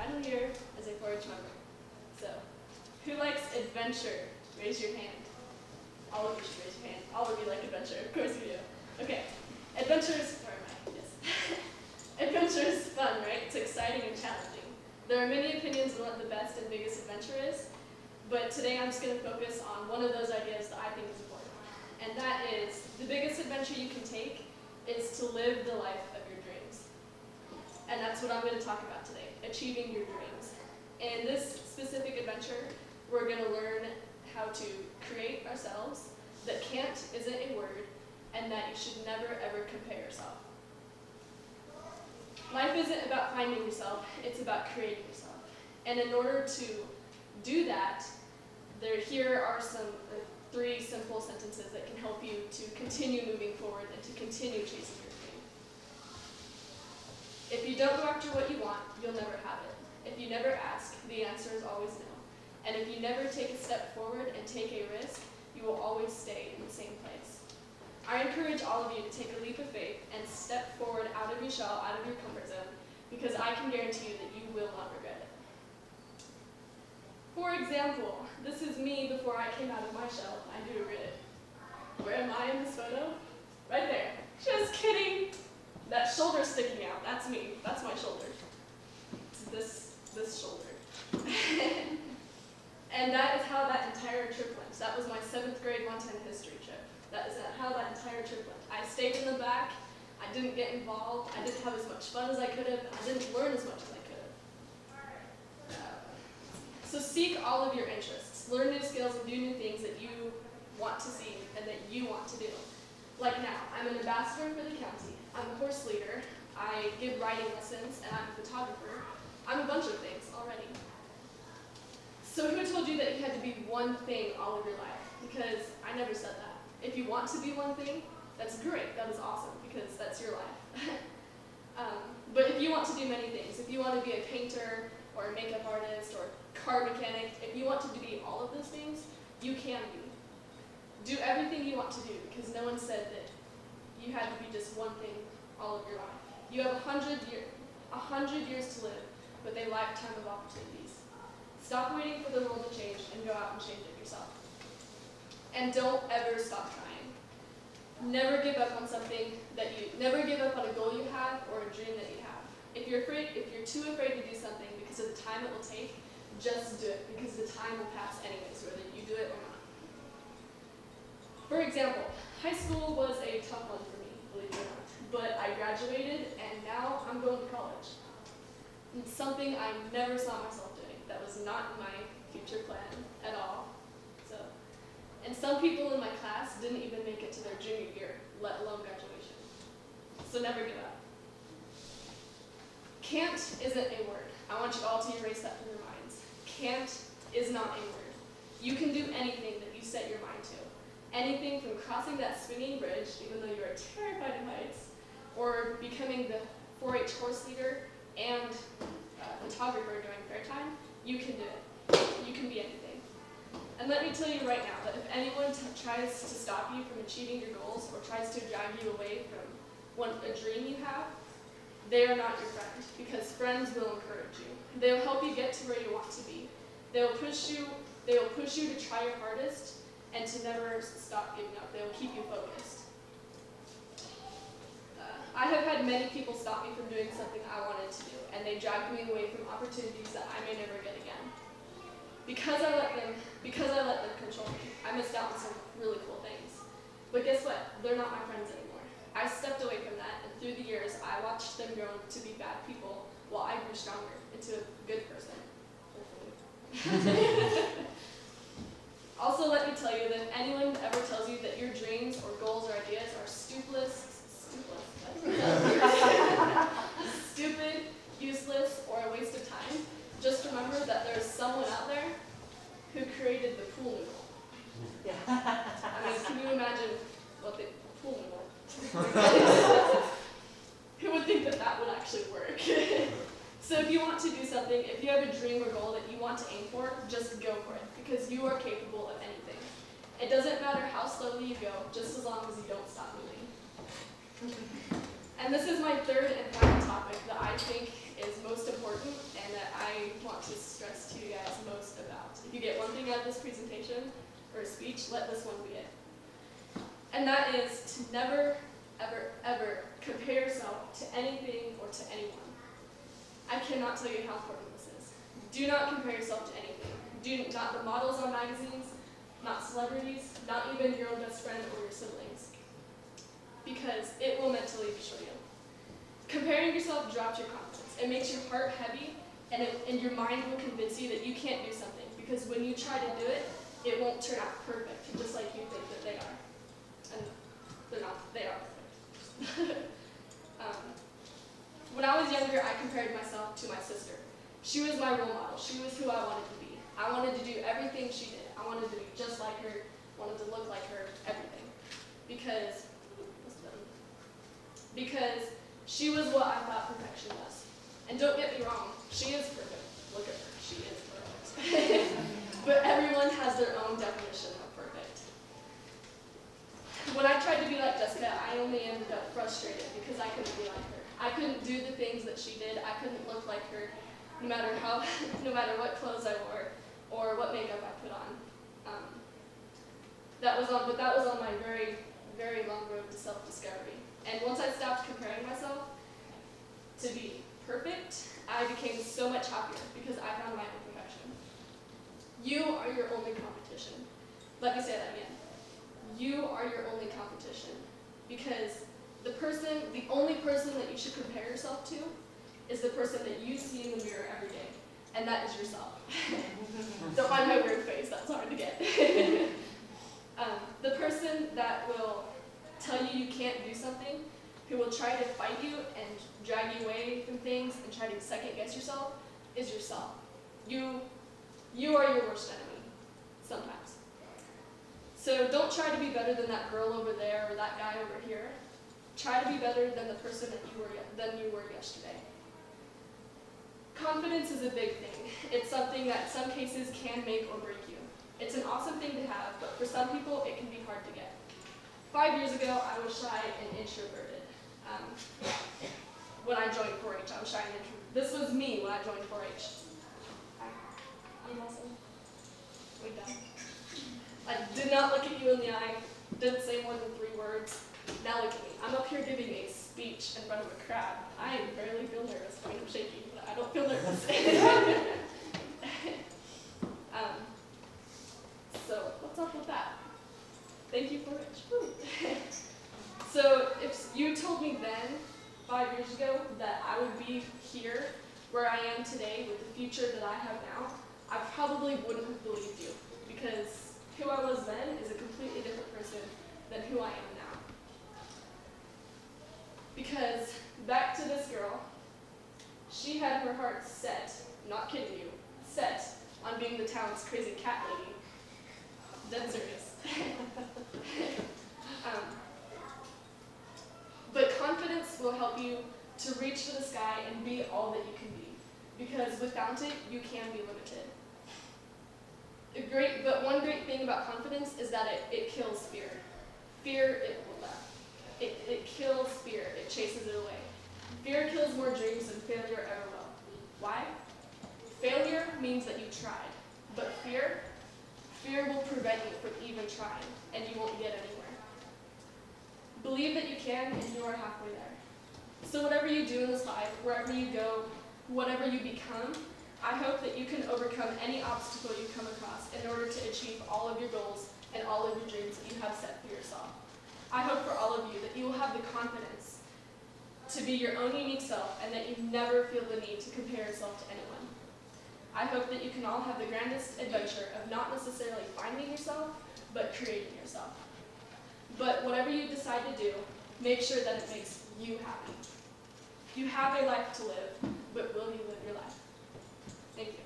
final year as a 4-H member. So, who likes adventure? Raise your hand. All of you should raise your hand. All of you like adventure. Of course you do. Okay. Adventure is, where am I? Yes. Adventure is fun, right? It's exciting and challenging. There are many opinions on what the best and biggest adventure is, but today I'm just going to focus on one of those ideas that I think is important. And that is, the biggest adventure you can take is to live the life of your dreams. And that's what I'm going to talk about today, achieving your dreams. In this specific adventure, we're going to learn how to create ourselves, that can't isn't a word, and that you should never ever compare yourself. Life isn't about finding yourself, it's about creating yourself. And in order to do that, here are some 3 simple sentences that can help you to continue moving forward and to continue chasing your dream. If you don't go after what you want, you'll never have it. If you never ask, the answer is always no. And if you never take a step forward and take a risk, you will always stay in the same place. I encourage all of you to take a leap of faith and step forward out of your shell, out of your comfort zone, because I can guarantee you that you will not regret it. For example, this is me before I came out of my shell. I do regret it. Where am I in this photo? Right there. Just kidding. That shoulder sticking out, that's me. That's my shoulder. It's this shoulder. And that is how that entire trip went. That was my 7th grade Montana history trip. That is how that entire trip went. I stayed in the back. I didn't get involved. I didn't have as much fun as I could have. I didn't learn as much as I could have. So seek all of your interests. Learn new skills and do new things that you want to see and that you want to do. Like now, I'm an ambassador for the county. I'm a horse leader. I give riding lessons, and I'm a photographer. I'm a bunch of things already. So who told you that you had to be one thing all of your life? Because I never said that. If you want to be one thing, that's great. That is awesome, because that's your life. But if you want to do many things, if you want to be a painter or a makeup artist or car mechanic, if you want to be all of those things, you can be. Do everything you want to do, because no one said that you had to be just one thing all of your life. You have 100 years to live with a lifetime of opportunities. Stop waiting for the world to change and go out and change it yourself. And don't ever stop trying. Never give up on never give up on a goal you have or a dream that you have. If you're too afraid to do something because of the time it will take, just do it, because the time will pass anyways, whether you do it or not. For example, high school was a tough one for me, believe it or not. But I graduated, and now I'm going to college. It's something I never saw myself doing. That was not in my future plan at all. And some people in my class didn't even make it to their junior year, let alone graduation. So never give up. Can't isn't a word. I want you all to erase that from your minds. Can't is not a word. You can do anything that you set your mind to. Anything from crossing that swinging bridge, even though you are terrified of heights, or becoming the 4-H horse leader and photographer during fair time, you can do it. You can be anything. And let me tell you right now that if anyone tries to stop you from achieving your goals or tries to drag you away from a dream you have, they are not your friend, because friends will encourage you. They will help you get to where you want to be. They will push you to try your hardest and to never stop giving up. They will keep you focused. I have had many people stop me from doing something I wanted to do, and they dragged me away from opportunities that I may never get again. Because I let them control me, I missed out on some really cool things. But guess what? They're not my friends anymore. I stepped away from that, and through the years, I watched them grow to be bad people while I grew stronger into a good person. Also, let me tell you that if anyone ever tells you that your dreams or goals or ideas are stupid, useless, or a waste of time, just remember that there's someone out there who created the pool noodle. Yeah. I mean, can you imagine what the pool noodle? Who would think that that would actually work? So if you want to do something, if you have a dream or goal that you want to aim for, just go for it, because you are capable of anything. It doesn't matter how slowly you go, just as long as you don't stop moving. And this is my third and final topic that I think is most important and that I want to stress to you guys most about. If you get one thing out of this presentation or speech, let this one be it. And that is to never, ever, ever compare yourself to anything or to anyone. I cannot tell you how important this is. Do not compare yourself to anything. Not the models on magazines, not celebrities, not even your own best friend or your siblings. Because it will mentally destroy you. Comparing yourself drops your confidence. It makes your heart heavy, and your mind will convince you that you can't do something. Because when you try to do it, it won't turn out perfect, just like you think that they are. And they're not. They are perfect. When I was younger, I compared myself to my sister. She was my role model. She was who I wanted to be. I wanted to do everything she did. I wanted to be just like her, wanted to look like her, everything. Because she was what I thought perfection was. And don't get me wrong, she is perfect. Look at her, she is perfect. But everyone has their own definition of perfect. When I tried to be like Jessica, I only ended up frustrated because I couldn't be like her. I couldn't do the things that she did. I couldn't look like her, no matter what clothes I wore or what makeup I put on. That was on my very, very long road to self-discovery. And once I stopped comparing myself to be perfect, I became so much happier because I found my own perfection. You are your only competition. Let me say that again. You are your only competition because the only person that you should compare yourself to is the person that you see in the mirror every day, and that is yourself. Don't mind my weird face, that's hard to get. The person that will tell you you can't do something, who will try to fight you and drag you away from things and try to second guess yourself, is yourself. You are your worst enemy, sometimes. So don't try to be better than that girl over there or that guy over here. Try to be better than the person than you were yesterday. Confidence is a big thing. It's something that in some cases can make or break you. It's an awesome thing to have, but for some people it can be hard to get. 5 years ago, I was shy and introverted. When I joined 4-H, I was shy and introverted. This was me when I joined 4-H. I'm awesome. Wait down. I did not look at you in the eye, didn't say more than 3 words. Now look at me. I'm up here giving a speech in front of a crowd. I barely feel nervous. I mean, I'm shaky, but I don't feel nervous. So what's up with that? Thank you for it. So if you told me then, 5 years ago, that I would be here where I am today with the future that I have now, I probably wouldn't have believed you, because who I was then is a completely different person than who I am now. Because back to this girl, she had her heart set, not kidding you, set on being the town's crazy cat lady. Dead serious. But confidence will help you to reach for the sky and be all that you can be. Because without it, you can be limited. But one great thing about confidence is that it kills fear. It kills fear. It chases it away. Fear kills more dreams than failure ever will. Why? Failure means that you tried. But fear will prevent you from even trying, and you won't get anywhere. Believe that you can, and you are halfway there. So whatever you do in this life, wherever you go, whatever you become, I hope that you can overcome any obstacle you come across in order to achieve all of your goals and all of your dreams that you have set for yourself. I hope for all of you that you will have the confidence to be your own unique self and that you never feel the need to compare yourself to anyone. I hope that you can all have the grandest adventure of not necessarily finding yourself, but creating yourself. But whatever you decide to do, make sure that it makes you happy. You have a life to live, but will you live your life? Thank you.